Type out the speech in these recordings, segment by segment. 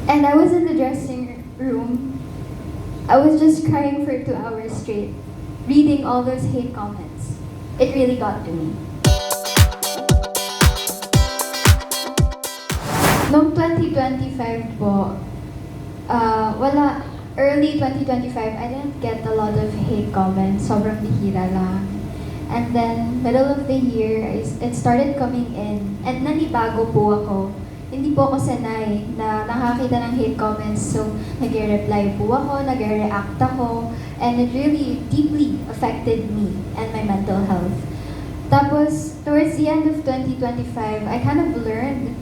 And I was in the dressing room. I was just crying for 2 hours straight, reading all those hate comments. It really got to me. Noong 2025 po, early 2025, I didn't get a lot of hate comments. Sobrang bihira lang. And then, middle of the year, it started coming in. And nanibago po ako. Hindi po ako sanay na nakakita ng hate comments. So, nag-reply po ako, nag-react ako. And it really deeply affected me and my mental health. Tapos, towards the end of 2025, I kind of learned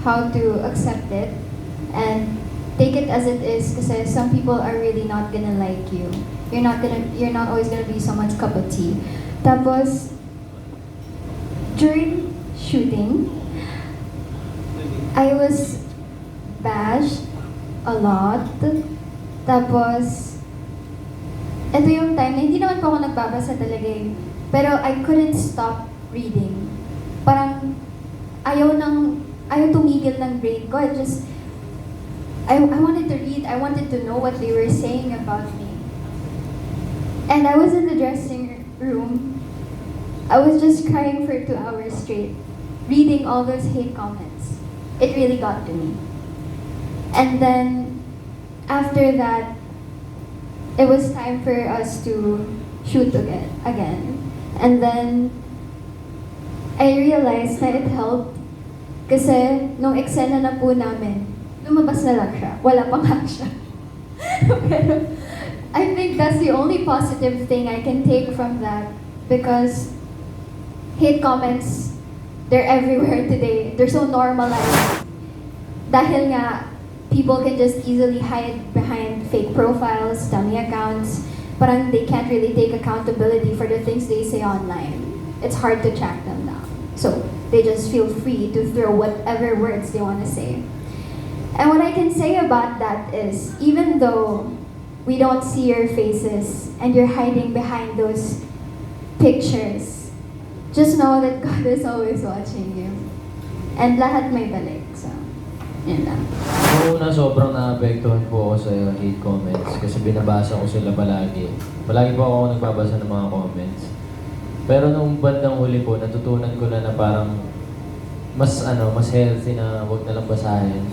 how to accept it and take it as it is, kasi some people are really not gonna like you. You're not always gonna be someone's cup of tea. Tapos, during shooting, I was bashed a lot. Tapos, ito yung time na hindi naman po ako nagbabasa talaga eh. Pero I couldn't stop reading. Parang ayaw tumigil ng brain ko. I wanted to read, I wanted to know what they were saying about me. And I was in the dressing room. I was just crying for 2 hours straight, reading all those hate comments. It really got to me. And then, after that, it was time for us to shoot again. And then, I realized that it helped kasi nung eksena na po namin, lumabas na lang siya. Wala pang hack siya. Pero, I think that's the only positive thing I can take from that because hate comments, they're everywhere today. They're so normalized. Dahil nga, people can just easily hide behind fake profiles, dummy accounts. Parang they can't really take accountability for the things they say online. It's hard to track them down. So, they just feel free to throw whatever words they want to say. And what I can say about that is, even though we don't see your faces and you're hiding behind those pictures, just know that God is always watching you. And lahat may balik. So, yun lang. Noong una, sobrang naapektuhan po ako sa hate comments kasi binabasa ko sila palagi. Palagi po ako nagbabasa ng mga comments. Pero nung bandang huli po, natutunan ko na parang mas healthy na wag na lang basahin.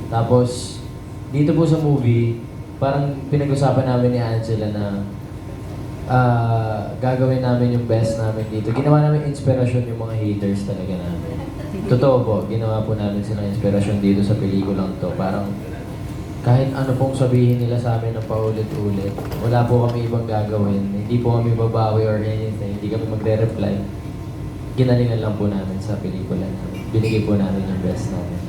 Tapos, dito po sa movie, parang pinag-usapan namin ni Angela na gagawin namin yung best namin dito. Ginawa namin inspirasyon yung mga haters talaga namin. Totoo po, ginawa po namin silang inspirasyon dito sa pelikulang to. Parang kahit ano pong sabihin nila sa amin ng paulit-ulit, wala po kami ibang gagawin. Hindi po kami babawi or anything. Hindi kami magre-reply. Ginalingan lang po namin sa pelikula namin. Binigay po namin yung best namin.